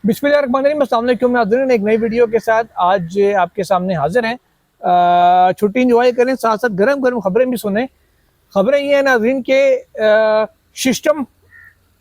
बिस्मिल्लाहिर्रहमानिर्रहीम, अस्सलाम वालेकुम नाज़रीन। एक नई वीडियो के साथ आज आपके सामने हाजिर हैं। छुट्टी इंजॉय करें, साथ साथ गरम गरम खबरें भी सुने। खबरें ये हैं नाज़रीन के सिस्टम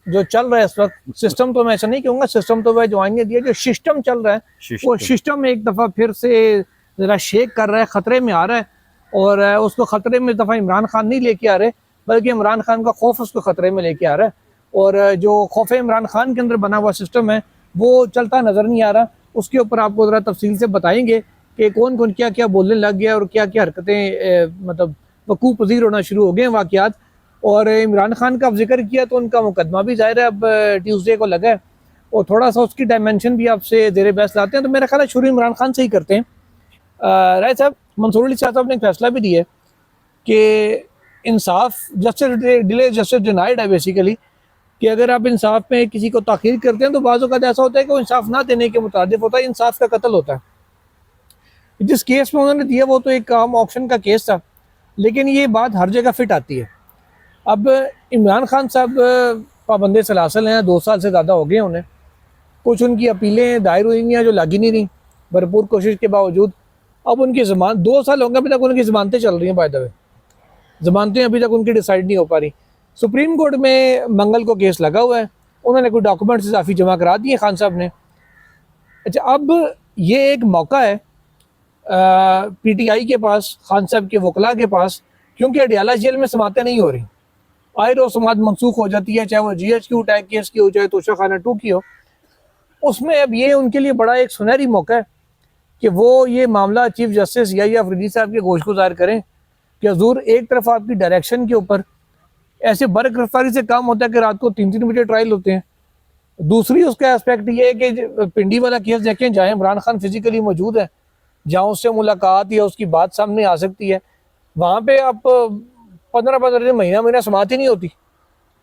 जो चल रहा है इस वक्त, सिस्टम तो मैं ऐसा नहीं कहूँगा, सिस्टम तो वह जो आईने दिया, जो सिस्टम चल रहा है वो सिस्टम एक दफ़ा फिर से ज़रा शेक कर रहा है, ख़तरे में आ रहा है। और उसको ख़तरे में इस दफ़ा इमरान खान नहीं लेके आ रहे, बल्कि इमरान खान का खौफ उसको ख़तरे में लेके आ रहा है। और जो खौफ इमरान खान के अंदर बना हुआ सिस्टम है वो चलता नज़र नहीं आ रहा। उसके ऊपर आपको ज़रा तफसील से बताएंगे कि कौन कौन क्या क्या बोलने लग गया और क्या क्या हरकतें मतलब वकूफ़ पज़ीर होना शुरू हो गए हैं वाक़यात। और इमरान खान का अब जिक्र किया तो उनका मुकदमा भी ज़ाहिर है अब ट्यूसडे को लगा है, और थोड़ा सा उसकी डायमेंशन भी आपसे ज़ेरे बहस लाते हैं। तो मेरा ख्याल है शुरू इमरान खान से ही करते हैं। राय साहब, मंसूर अली शाह साहब ने एक फैसला भी दिया कि इंसाफ जस्टिस डिले जस्टिस डिनाइड है बेसिकली, कि अगर आप इंसाफ में किसी को ताख़ीर करते हैं तो बाज़ औक़ात ऐसा होता है कि वो इंसाफ ना देने के मुताबिक होता है, इंसाफ का कत्ल होता है। जिस केस में उन्होंने दिया वो तो एक आम ऑक्शन का केस था, लेकिन ये बात हर जगह फिट आती है। अब इमरान खान साहब पाबंदे सलासल हैं, 2 साल से ज़्यादा हो गए उन्हें। कुछ उनकी अपीलें दायर हुई हैं जो लगी नहीं रही भरपूर कोशिश के बावजूद। अब उनकी ज़मानत 2 साल होंगे, अभी तक उनकी ज़मानतें चल रही हैं। बाय द वे, ज़मानतें अभी तक उनकी डिसाइड नहीं हो पा रही। सुप्रीम कोर्ट में मंगल को केस लगा हुआ है, उन्होंने कोई डॉक्यूमेंट्स काफ़ी जमा करा दिए खान साहब ने। अच्छा, अब ये एक मौका है पीटीआई के पास, खान साहब के वकला के पास, क्योंकि अडियाला जेल में समातें नहीं हो रही, आए रोज समात मनसूख हो जाती है, चाहे वो GHQ टैग केस की हो, चाहे तोशा खाना 2 की हो। उसमें अब ये उनके लिए बड़ा एक सुनहरी मौका है कि वो ये मामला चीफ जस्टिस या अफरीदी साहब के गोशगुजार करें कि हजूर, एक तरफ आपकी डायरेक्शन के ऊपर ऐसे बर गिरफ्तारी से काम होता है कि रात को 3-3 बजे ट्रायल होते हैं। दूसरी उसका एस्पेक्ट ये है कि पिंडी वाला केस देखें, जहाँ इमरान खान फिजिकली मौजूद है, जहाँ उससे मुलाकात या उसकी बात सामने आ सकती है, वहाँ पे आप 15-15 दिन, महीना समात ही नहीं होती।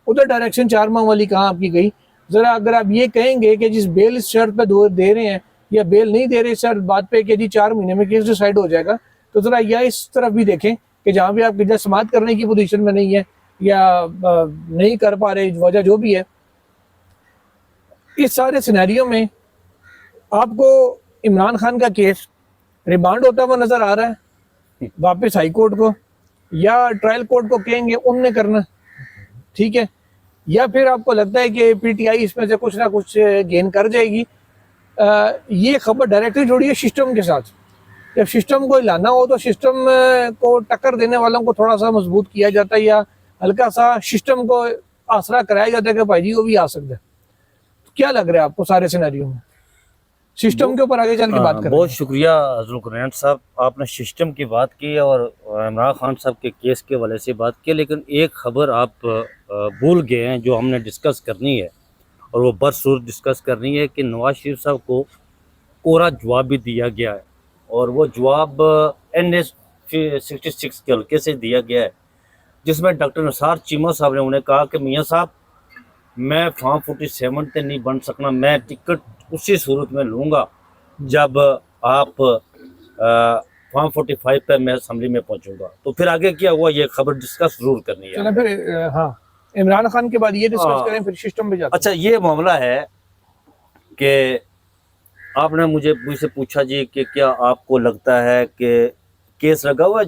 उधर डायरेक्शन 4 माह वाली कहाँ आपकी गई? ज़रा अगर आप ये कहेंगे कि जिस बेल इस शर्त पर दे रहे हैं या बेल नहीं दे रहे इस शर्त बात पे कि जी 4 महीने में केस डिसाइड हो जाएगा, तो ज़रा यह इस तरफ भी देखें कि जहाँ भी आप समात करने की पोजीशन में नहीं है या नहीं कर पा रहे, वजह जो भी है, इस सारे सिनेरियो में आपको इमरान खान का केस रिमांड होता हुआ नज़र आ रहा है वापस हाई कोर्ट को, या ट्रायल कोर्ट को कहेंगे उनने करना, ठीक है, या फिर आपको लगता है कि पीटीआई इसमें से कुछ ना कुछ गेन कर जाएगी। ये खबर डायरेक्टली जुड़ी है सिस्टम के साथ। जब सिस्टम को हिलाना हो तो सिस्टम को टक्कर देने वालों को थोड़ा सा मजबूत किया जाता है, या हल्का सा सिस्टम को आसरा कराया जाता है कि भाई जी वो भी आ सकता है। तो क्या लग रहा है आपको सारे सिनेरियो में सिस्टम के ऊपर आगे चल के बात करें? बहुत शुक्रिया ज़ुल्क़रनैन साहब, आपने सिस्टम की बात की और इमरान खान साहब के केस के हवाले से बात की, लेकिन एक खबर आप भूल गए हैं जो हमने डिस्कस करनी है, और वो बरसूर डिस्कस करनी है कि नवाज शरीफ साहब को कोरा जवाब भी दिया गया है, और वो जवाब NS 66 के हल्के से दिया गया है, जिसमें डॉक्टर निसार चीमा साहब ने उन्हें कहा कि मियाँ साहब, मैं फॉर्म 47 पे नहीं बन सकना, मैं टिकट उसी सूरत में लूँगा जब आप फॉर्म 45 पे मैं असम्बली में पहुँचूँगा। तो फिर आगे क्या हुआ ये खबर डिस्कस जरूर करनी है। चलो फिर हाँ, इमरान खान के बाद ये डिस्कस करें, फिर सिस्टम पे जाते हैं। अच्छा, ये मामला है कि आपने मुझसे पूछा जी कि क्या आपको लगता है कि केस लगा हुआ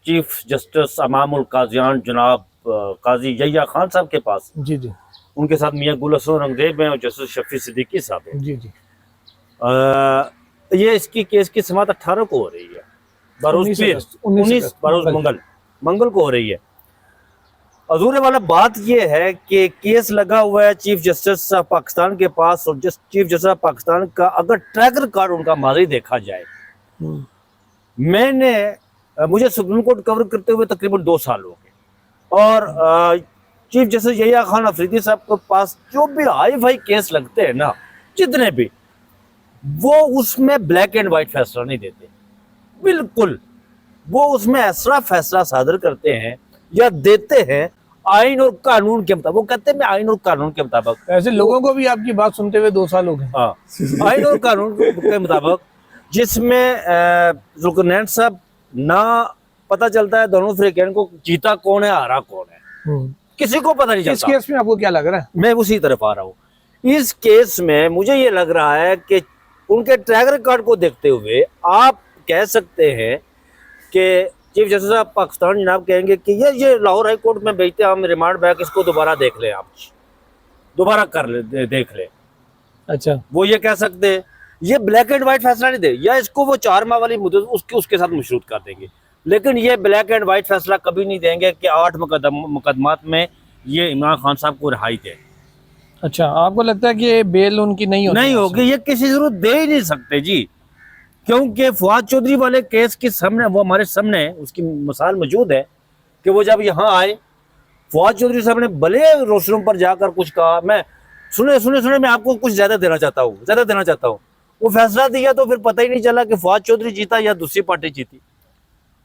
चीफ जस्टिस अमामुल काज़ियान जनाब काजी यहिया खान साहब के पास? जी जी, उनके साथ मियाँ गुल हसन रंगदेव हैं और जस्टिस शफी सिद्दीकी साहब हैं। जी जी। ये इसकी केस की समात 18 को हो रही है, बरोज 19 बरोज मंगल को हो रही है। अजूरे वाला बात यह है कि केस लगा हुआ है चीफ जस्टिस पाकिस्तान के पास, और चीफ जस्टिस पाकिस्तान का अगर ट्रैक रिकॉर्ड उनका माजी देखा जाए, मुझे सुप्रीम कोर्ट कवर करते हुए तकरीबन 2 साल हो गए, और चीफ जस्टिस यहिया खान अफरीदी साहब के पास जो भी हाई फाई केस लगते हैं ना, जितने भी, वो उसमें ब्लैक एंड व्हाइट फैसला नहीं देते बिल्कुल। वो उसमें ऐसा फैसला सादर करते हैं या देते हैं आइन और कानून के मुताबिक। वो कहते हैं मैं आइन और कानून के मुताबिक। ऐसे लोगों को भी आपकी बात सुनते हुए 2 साल हो गए। हाँ, आइन और कानून के मुताबिक, जिसमें ज़ुल्क़रनैन साहब ना पता चलता है दोनों फ्रीकैन को जीता कौन है हारा कौन है, किसी को पता नहीं चलता। इस केस में आपको क्या लग रहा है? मैं उसी तरफ आ रहा हूँ। इस केस में मुझे ये लग रहा है कि उनके ट्रैक रिकॉर्ड को देखते हुए आप कह सकते हैं कि चीफ जस्टिस ऑफ पाकिस्तान जनाब कहेंगे कि ये लाहौर हाई कोर्ट में भेजते हैं, हम रिमांड बैक इसको दोबारा देख लें, आप दोबारा कर ले, देख लें। अच्छा, वो ये कह सकते हैं, ये ब्लैक एंड व्हाइट फैसला नहीं दे, या इसको वो 4 माह वाली मुद्दत उसके साथ मशरूत कर देंगे, लेकिन ये ब्लैक एंड व्हाइट फैसला कभी नहीं देंगे कि 8 मुकदमात में ये इमरान खान साहब को रिहाई दे। अच्छा, आपको लगता है कि बेल उनकी नहीं होगी, ये किसी जरूरत दे ही नहीं सकते जी, क्योंकि फवाद चौधरी वाले केस के सामने, वो हमारे सामने उसकी मिसाल मौजूद है कि वो जब यहाँ आए, फवाद चौधरी साहब ने भले रोशरूम पर जाकर कुछ कहा, मैं सुने मैं आपको कुछ ज्यादा देना चाहता हूँ, वो फैसला दिया तो फिर पता ही नहीं चला कि फवाद चौधरी जीता या दूसरी पार्टी जीती।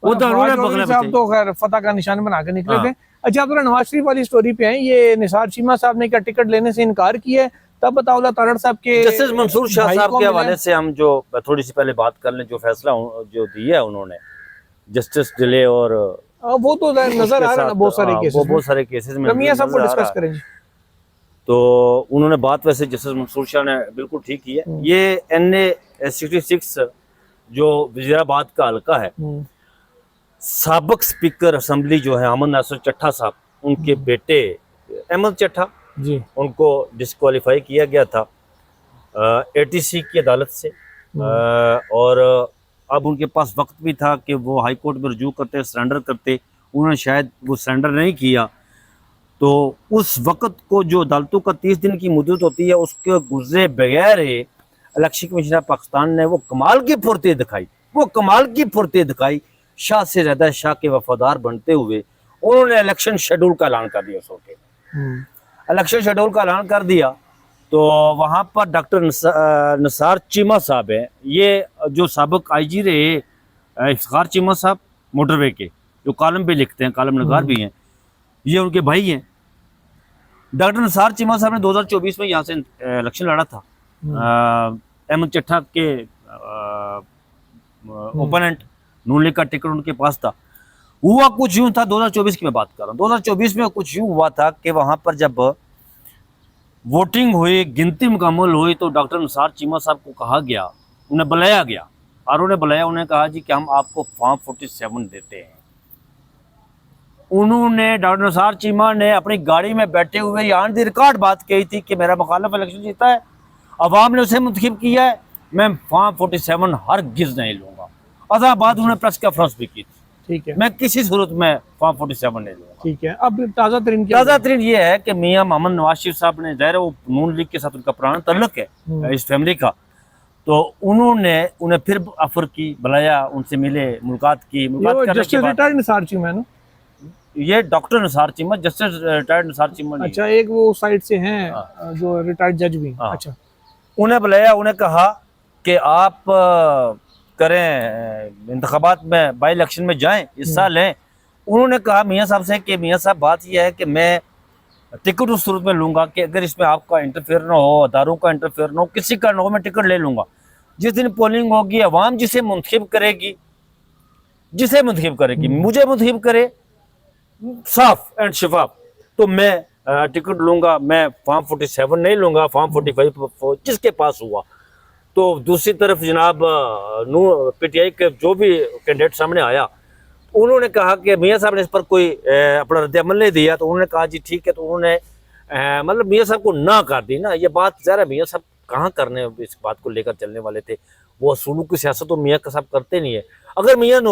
वो तो साहब तो खैर फतह का निशान बना के निकले हाँ। थे। अच्छा, आप नवाज शरीफ वाली स्टोरी पे हैं, ये निसार चीमा साहब ने क्या टिकट लेने से इनकार किया है, तब बताओ तारड़ साहब के जस्टिस मंसूर शाह साहब के हवाले से हम जो थोड़ी सी पहले बात कर लें, जो फैसला जो दिया है उन्होंने, जस्टिस डिले और वो तो नजर आ रहा है बहुत सारे केसेस में मियां साहब को डिस्कस करेंगे। तो उन्होंने बात वैसे जस्टिस मंसूर शाह ने बिल्कुल ठीक की है। ये NA 66 जो वजीराबाद का हल्का है, साबिक स्पीकर असेंबली जो है अहमद नासिर चट्ठा साहब, उनके बेटे अहमद चट्ठा जी, उनको डिस्क्वालीफाई किया गया था ATC की अदालत से, और अब उनके पास वक्त भी था कि वो हाई कोर्ट में रुजू करते, सरेंडर करते, उन्होंने शायद वो सरेंडर नहीं किया। तो उस वक्त को जो अदालतों का 30 दिन की मुद्दत होती है, उसके गुजरे बगैर इलेक्शन कमीशन ऑफ पाकिस्तान ने वो कमाल की फुर्ती दिखाई, शाह से ज्यादा शाह के वफादार बनते हुए उन्होंने इलेक्शन शेड्यूल का ऐलान कर दिया। इलेक्शन शेड्यूल का ऐलान कर दिया तो वहाँ पर डॉक्टर निसार चीमा साहब हैं, ये जो साबिक IG रहे, इफ्तिखार चीमा साहब मोटरवे के, जो कॉलम भी लिखते हैं, कॉलम नगार भी हैं, ये उनके भाई हैं। डॉक्टर निसार चीमा साहब ने 2024 में यहाँ से इलेक्शन लड़ा था, अहमद चट्ठा के ओपोनेंट, नून लीग का टिकट उनके पास था। हुआ कुछ यूं था, 2024 की मैं बात कर रहा हूँ, 2024 में कुछ यूं हुआ था कि वहां पर जब वोटिंग हुई, गिनती मुकम्मल हुई, तो डॉक्टर निसार चीमा साहब को कहा गया, उन्हें बुलाया गया, और उन्हें कहा जी कि हम आपको फॉर्म 47 देते हैं। उन्होंने, डॉक्टर निसार चीमा ने अपनी गाड़ी में बैठे हुए यहाँ दी रिकॉर्ड बात कही थी कि मेरा मुखालिफ इलेक्शन जीता है, अवाम ने उसे मुंतखब किया है, मैं फॉर्म 47 हरगिज़ नहीं लूंगा। अदा बाद उन्होंने प्रेस कॉन्फ्रेंस भी की थी, ठीक है, मैं किसी सूरत में फॉर्म 47 नहीं लूंगा। ठीक है, अब ताज़ा तरीन ये है कि मियां मोहम्मद नवाज शरीफ साहब ने, ज़ाहिर है वो नून लीग के साथ उनका पुराना तल्लुक है इस फैमिली का, तो उन्होंने उन्हें फिर ऑफर की, बुलाया, उनसे मिले, मुलाकात की। ये doctor Nisar Cheema, justice retired Nisar Cheema. अच्छा, एक वो साइड से हैं जो रिटायर्ड जज भी। अच्छा, उन्हें बुलाया, उन्हें कहा कि आप करें इंतखाबात में, बाई इलेक्शन में जाएं, हिस्सा लें। उन्होंने कहा मियां साहब से कि मियां साहब बात यह है कि मैं टिकट उस सूरत में लूंगा कि अगर इसमें आपका इंटरफेयर ना हो, अदारों का इंटरफेयर ना हो, किसी का ना हो, मैं टिकट ले लूंगा। जिस दिन पोलिंग होगी, अवाम जिसे मुंतखब करेगी, मुझे मुंतखब करे साफ एंड शफाफ, तो मैं टिकट लूंगा, मैं फॉर्म 47 नहीं लूंगा, फॉर्म 45 जिसके पास हुआ। तो दूसरी तरफ जनाब PTI के जो भी कैंडिडेट सामने आया, उन्होंने कहा कि मियां साहब ने इस पर कोई अपना रद्द-ए-अमल नहीं दिया, तो उन्होंने कहा जी ठीक है, तो उन्होंने मतलब मियां साहब को ना कर दी ना। ये बात ज़रा मियां साहब कहाँ करने, इस बात को लेकर चलने वाले थे, वो असूलों की सियासत तो मियां साहब करते नहीं है। अगर मियां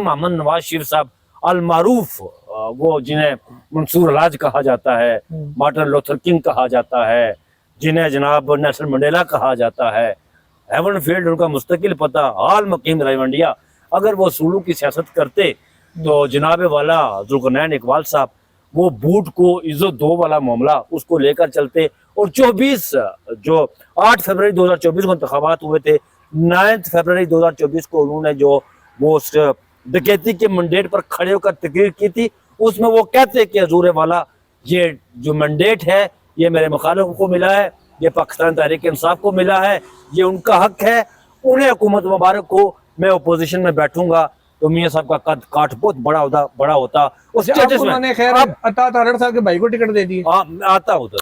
मोहम्मद नवाज शरीफ साहब अल मारूफ, वो जिन्हें मंसूर अलाज कहा जाता है, मार्टिन लूथर किंग कहा जाता है, जिन्हें जनाब नेल्सन मंडेला कहा जाता है, हेवन फील्ड उनका मुस्तकिल पता, हाल मकीम रायवंडिया, अगर वो असूलों की सियासत करते तो जनाब वाला जुल्करनैन इकबाल साहब वो बूट को इज्जत दो वाला मामला उसको लेकर चलते। और 8 फरवरी 2024 को इंतखाबात हुए थे, 9 फरवरी 2024 को उन्होंने जो वो डकैती के मैंडेट पर खड़े होकर तकरीर की थी, उसमें वो कहते कि हजूर वाला, ये जो मैंडेट है ये मेरे मुखालिफ को मिला है, ये पाकिस्तान तहरीक इंसाफ को मिला है, ये उनका हक है, उन्हें हुकूमत मुबारक को, मैं अपोजिशन में बैठूंगा तो मियां साहब का कद काठ बहुत बड़ा होता। उस उन्होंने खैर अता तारड़ साहब के भाई को टिकट दे दी, आता उधर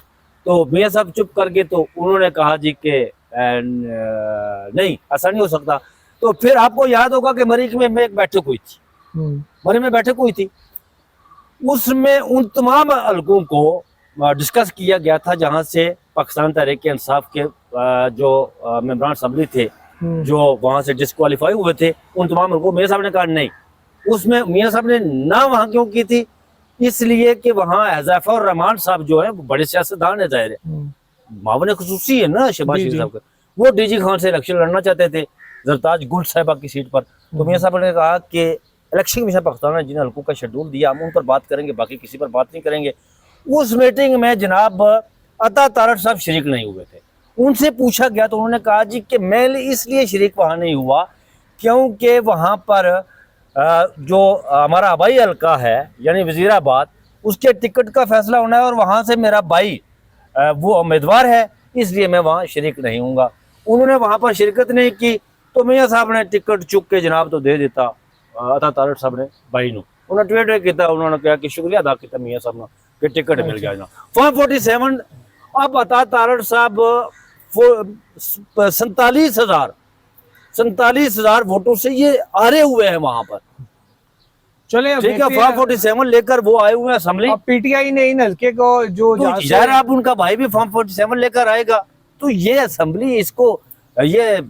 तो मियाँ साहब चुप कर गए। तो उन्होंने कहा जी कि नहीं, ऐसा नहीं हो सकता। तो फिर आपको याद होगा कि मरीज में एक बैठक हुई थी, मरी में बैठक हुई थी, उसमें उन तमाम हलकों को डिस्कस किया गया था जहां से पाकिस्तान तहरीक इंसाफ के जो मेंबरान असम्बली थे जो वहां से डिस्क्वालीफाई हुए थे, उन तमाम हलकों मियाँ साहब ने कहा नहीं। उसमें मियाँ साहब ने ना वहां क्यों की थी? इसलिए कि वहां हज़ैफा और रहमान साहब जो है वो बड़े सियासतदान है, जाहिर है मावन खुसूसी है ना शहबाज शरीफ साहब का, वो डीजी खान से इलेक्शन लड़ना चाहते थे जरताज गुल साहिबा की सीट पर। तो मियाँ साहब ने कहा कि इलेक्शन कमीशन पाकिस्तान ने जिन हल्कों का शेड्यूल दिया हम उन पर बात करेंगे, बाकी किसी पर बात नहीं करेंगे। उस मीटिंग में जनाब अता तारड़ साहब शरीक नहीं हुए थे। उनसे पूछा गया तो उन्होंने कहा जी कि मैं इसलिए शरीक वहाँ नहीं हुआ क्योंकि वहाँ पर जो हमारा आबाई हल्का है यानी वजीराबाद, उसके टिकट का फैसला होना है और वहाँ से मेरा भाई वो उम्मीदवार है, इसलिए मैं वहाँ शरीक नहीं हूँगा। उन्होंने वहाँ पर शिरकत नहीं की तो मियाँ साहब ने टिकट चुक के जनाब तो दे देता अता तारड़ साहब ने भाई नू। उन्होंने ट्वीट किया, उन्होंने कहा कि शुक्रिया अदा किया मियाँ साहब ने कि टिकट मिल गया ना। फॉर्म 47 अब अता तारड़ साहब 47,000 वोटों से ये हारे हुए हैं वहां पर। चले अब ठीक है, फॉर्म 47 लेकर वो आए हुए हैं असेंबली। अब पीटीआई ने इन हल्के को जो तो यार आप उनका भाई भी फॉर्म 47 लेकर आएगा तो ये असेंबली इसको ये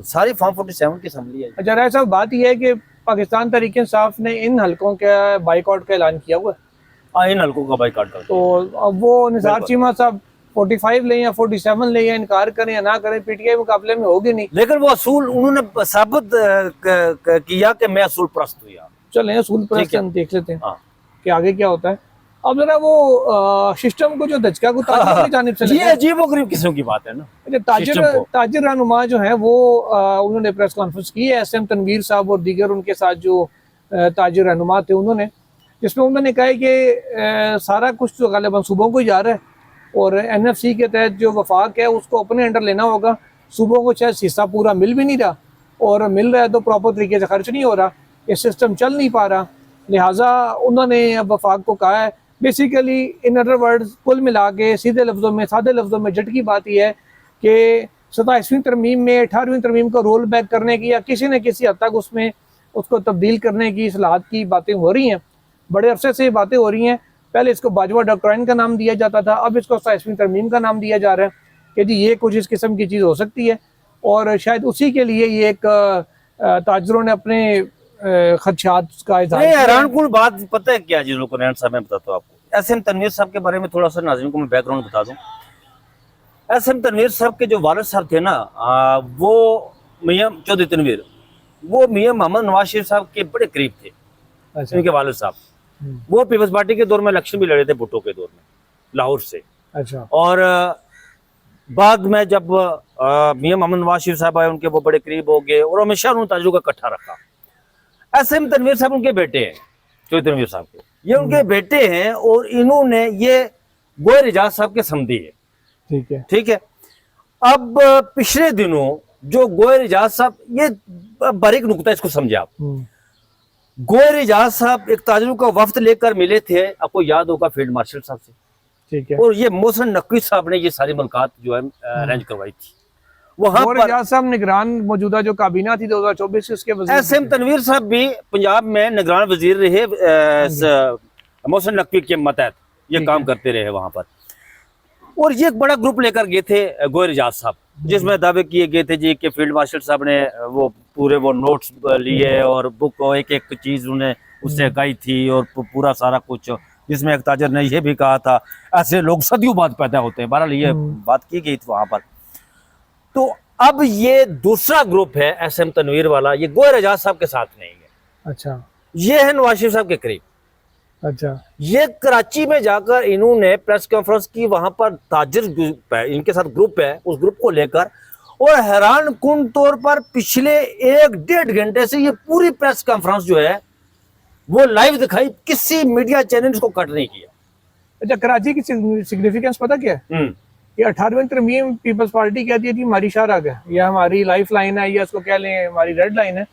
सारी फॉर्म 47 की असेंबली है। अच्छा राय साहब, बात यह है कि पाकिस्तान तहरीक इंसाफ ने इन हलकों के बाइकआउट का ऐलान किया हुआ है। इन हलकों का बाइकआउट कर, तो अब वो निसार चीमा साहब 45 ले या 47 ले या इनकार करें या ना करें, पीटीआई मुकाबले में होगी नहीं। लेकिन वो असूल उन्होंने साबित किया कि मैं असूल प्रस्त हुआ। चले असूल प्रस्त हम देख लेते हैं हाँ। कि आगे क्या होता है। अब जरा वो सिस्टम को जो दचका को ताजिर की जानिब से ये अजीबोगरीब किस्म की बात है ना। ताजिर रहनुमा जो है वो उन्होंने प्रेस कॉन्फ्रेंस की है, एसएम तनवीर साहब और दीगर उनके साथ जो ताजिर रहनुमा थे उन्होंने, जिसमें उन्होंने कहा कि सारा कुछ तो गालिबन सूबों को ही जा रहा है और एनएफसी के तहत जो वफाक है उसको अपने अंडर लेना होगा। सूबों को शायद हिस्सा पूरा मिल भी नहीं रहा और मिल रहा है तो प्रॉपर तरीके से खर्च नहीं हो रहा, ये सिस्टम चल नहीं पा रहा। लिहाजा उन्होंने अब वफाक को कहा है, बेसिकली इन अदर वर्ड्स कुल मिला के सीधे लफ्ज़ों में सादे लफ्ज़ों में झट की बात यह है कि 27वीं तरमीम में 18वीं तरमीम को रोल बैक करने की या किसी न किसी हद तक उसमें उसको तब्दील करने की इस्लाहात की बातें हो रही हैं। बड़े अरसे से ये बातें हो रही हैं। पहले इसको बाजवा डॉक्ट्राइन का नाम दिया जाता था, अब इसको 27वीं तरमीम का नाम दिया जा रहा है कि जी ये कुछ इस किस्म की चीज़ हो सकती है और शायद उसी के लिए ये एक ताजरों ने अपने खदशात का इज़हार किया। हैरानकुन बात पता है क्या जी लोगों ने, मैं बताता हूँ आपको। एसएम तनवीर साहब के बारे में थोड़ा सा नाज़रीन को मैं बैकग्राउंड बता दूं। एसएम तनवीर साहब के जो वालिद साहब थे ना, वो मियां चौधरी तनवीर, वो मियां मोहम्मद नवाज शरीफ साहब के बड़े करीब थे। अच्छा। इनके वालिद साहब वो पीपल्स पार्टी के दौर में इलेक्शन भी लड़े थे भुट्टो के दौर में लाहौर से। अच्छा। और बाद में जब मियां मोहम्मद नवाज शरीफ साहब आए उनके वो बड़े करीब हो गए और हमेशा उन्होंने ताजरों का इकट्ठा रखा। एसएम तनवीर साहब उनके बेटे हैं, चौधरी तनवीर साहब के, ये उनके बेटे हैं और इन्होंने ये गोयर इजाज साहब के समधी है। ठीक है, ठीक है। अब पिछले दिनों जो गोयर इजाज साहब, ये बारीक नुकता इसको समझे आप। गोयर इजाज साहब एक ताजरों का वफ्द लेकर मिले थे, आपको याद होगा, फील्ड मार्शल साहब से। ठीक है। और ये मोहसिन नकवी साहब ने ये सारी मुलाकात जो है अरेंज करवाई थी वहां पर। इजाज साहब निगरान मौजूदा जो काबीना थी 2024 के उसके वजीर एसएम तनवीर साहब भी पंजाब में निगरान वजीर रहे, मोहसिन नकवी के मतहत ये काम करते रहे वहां पर। और ये एक बड़ा ग्रुप लेकर गए थे गोयर इजाज साहब, जिसमें दावे किए गए थे जी कि फील्ड मार्शल साहब ने वो पूरे वो नोट्स लिए और बुक एक एक चीज उन्हें उससे कही थी और पूरा सारा कुछ, जिसमें एक ताजर ने यह भी कहा था ऐसे लोग सदियों बाद पैदा होते हैं। बहरहाल ये बात की गई थी वहां पर। तो अब ये दूसरा ग्रुप है एसएम तनवीर वाला, ये गोयर इजाज साहब के साथ नहीं है। अच्छा। ये है नवाज शरीफ साहब के करीब। अच्छा। ये कराची में जाकर इन्होंने प्रेस कॉन्फ्रेंस की, वहां पर ताजिर ग्रुप है, इनके साथ ग्रुप है, उस ग्रुप को लेकर, और हैरान कुन तौर पर पिछले 1-1.5 घंटे से ये पूरी प्रेस कॉन्फ्रेंस जो है वो लाइव दिखाई, किसी मीडिया चैनल को कट नहीं किया। अच्छा, कराची की सिग्निफिकेंस पता क्या है? ये 18वीं तरमीम पीपल्स पार्टी कहती है कि हमारी शाहराग है या हमारी लाइफ लाइन है या इसको कह लें हमारी रेड लाइन है।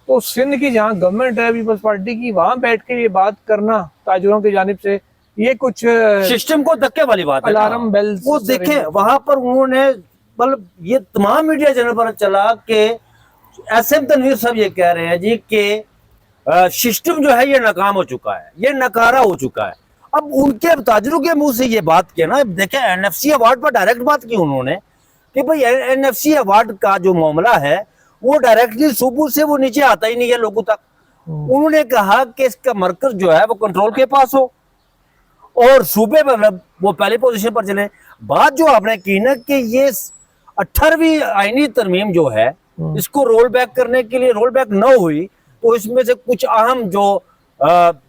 तो सिंध की जहाँ गवर्नमेंट है पीपल्स पार्टी की, वहाँ बैठ के ये बात करना ताजरों की जानिब से ये कुछ सिस्टम को धक्के वाली बात है ना। अलार्म बेल्स वो देखे वहां पर उन्होंने मतलब ये तमाम मीडिया चैनल पर चला के एसएम तनवीर साहब ये कह रहे हैं जी कि सिस्टम जो है ये नाकाम हो चुका है, ये नकारा हो चुका है। अब उनके ताजरों के मुंह से ये बात की ना, देखे एनएफसी अवार्ड पर डायरेक्ट बात की उन्होंने कि भाई एनएफसी अवार्ड का जो मामला है वो डायरेक्टली सूबों से वो नीचे आता ही नहीं है लोगों तक। उन्होंने कहा कि इसका मरकज जो है वो कंट्रोल के पास हो और सूबे मतलब वो पहली पोजीशन पर चले। बात जो आपने की ना कि ये 18वीं आईनी तरमीम जो है इसको रोल बैक करने के लिए रोल बैक न हुई, तो इसमें से कुछ अहम जो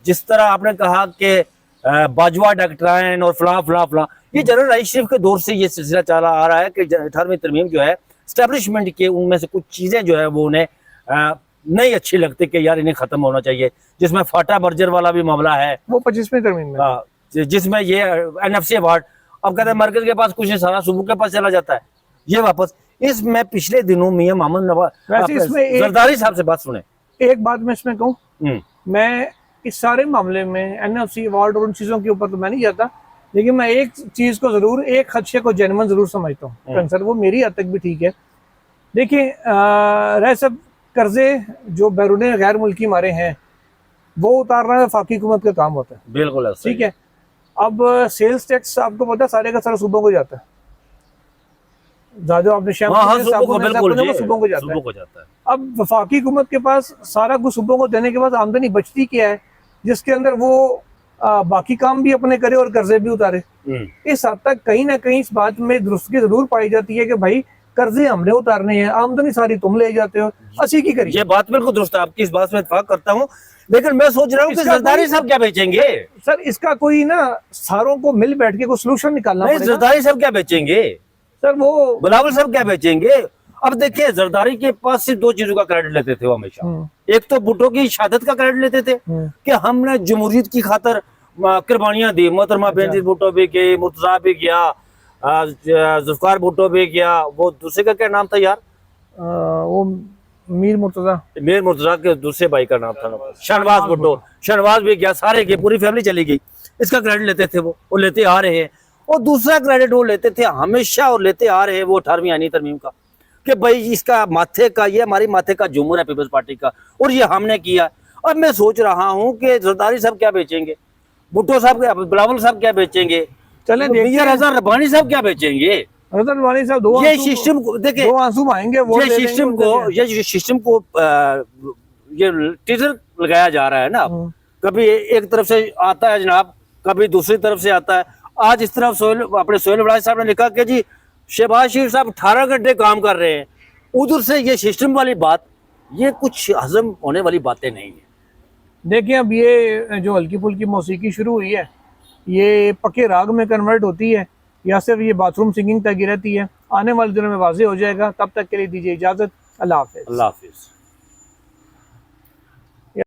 जिस तरह आपने कहा कि बाजवा डॉक्ट्राइन और फला फला फला, ये जनरल राइस शरीफ के दौर से ये सिलसिला चला आ रहा है कि 18वीं तरमीम जो है स्टैब्लिशमेंट के उनमें से कुछ चीजें जो है वो उन्हें नहीं अच्छी लगती कि यार इन्हें खत्म होना चाहिए, जिसमें फाटा बर्जर वाला भी मामला है वो 25वीं तरमीम में, जिसमें ये एनएफसी अवार्ड अब कहते हैं मरकज के पास कुछ नहीं, सारा सूबों के पास चला जाता है ये वापस। इसमें पिछले दिनों मियां मोहम्मद नवाज जरदारी साहब से बात सुने। एक बात मैं इसमें कहूँ, मैं इस सारे मामले में एनएफसी अवार्ड और उन चीजों के ऊपर तो मैं नहीं जाता, लेकिन मैं एक चीज को जरूर, एक खदशे को जेन्युइन जरूर समझता हूँ। कंसर्न वो मेरी हद तक भी ठीक है। देखिए रह सब कर्जे जो बैरून गैर मुल्की मारे हैं वो उतारना वफाकी हुकूमत का काम होता है, बिल्कुल ठीक है। अब सेल्स टैक्स आपको पता है सारे का सारा सूबों को जाता है, जो आपने सूबों को जाता है। अब वफाकी हुकूमत के पास सारा कुछ सूबों को देने के बाद आमदनी बचती क्या है, जिसके अंदर वो बाकी काम भी अपने करे और कर्जे भी उतारे। इस हद तक कहीं ना कहीं इस बात में दुरुस्ती जरूर पाई जाती है कि भाई कर्जे हमने उतारने हैं, आमदनी सारी तुम ले जाते हो, असी की करिए। ये बात बिल्कुल दुरुस्त है, आपकी इस बात में इत्तेफाक करता हूँ, लेकिन मैं सोच रहा हूँ कि जरदारी साहब क्या बेचेंगे। सर इसका कोई ना सारों को मिल बैठ के कोई सोल्यूशन निकालना पड़ेगा। जरदारी साहब क्या बेचेंगे सर, वो बिलावल साहब क्या बेचेंगे। अब देखिए जरदारी के पास सिर्फ दो चीजों का क्रेडिट लेते थे वो हमेशा, एक तो भुट्टो की शहादत का क्रेडिट लेते थे कि हमने जमहूरियत की खातर कुर्बानियां दी, मोहतरमा बेनजीर भुट्टो भी गए, मुर्तजा भी गया, जुल्फिकार भुट्टो भी गया, वो दूसरे का क्या नाम था यार, वो मीर मुर्तजा के दूसरे भाई का नाम था शहनवाज भुट्टो, शहनवाज भी गया, सारे गए, पूरी फैमिली चली गई। इसका क्रेडिट लेते थे वो लेते आ रहे हैं। और दूसरा क्रेडिट वो लेते थे हमेशा और लेते आ रहे हैं वो 18वीं आईनी तरमीम का कि भाई इसका माथे का, ये हमारी माथे का जुमूर है पीपल्स पार्टी का और ये हमने किया। अब मैं सोच रहा हूँ कि जरदारी साहब क्या बेचेंगे, भुट्टो साहब क्या, बिलावल साहब क्या बेचेंगे, चले मियां रजा रब्बानी साहब क्या बेचेंगे। ये सिस्टम को देखिए, दो आंसू आएंगे, ये सिस्टम को ये टीजर लगाया जा रहा है ना, कभी एक तरफ से आता है जनाब, कभी दूसरी तरफ से आता है। आज इस तरफ सोहेल वड़ाई साहब ने लिखा कि जी शहबाज शरीफ साहब 18 घंटे काम कर रहे हैं, उधर से ये सिस्टम वाली बात, ये कुछ हजम होने वाली बातें नहीं है। देखिए अब ये जो हल्की फुल्की मौसीकी शुरू हुई है ये पक्के राग में कन्वर्ट होती है या सिर्फ ये बाथरूम सिंगिंग तक ही रहती है, आने वाले दिनों में वाज़ेह हो जाएगा। तब तक के लिए दीजिए इजाजत, अल्लाह हाफिज़। अल्लाह हाफिज़।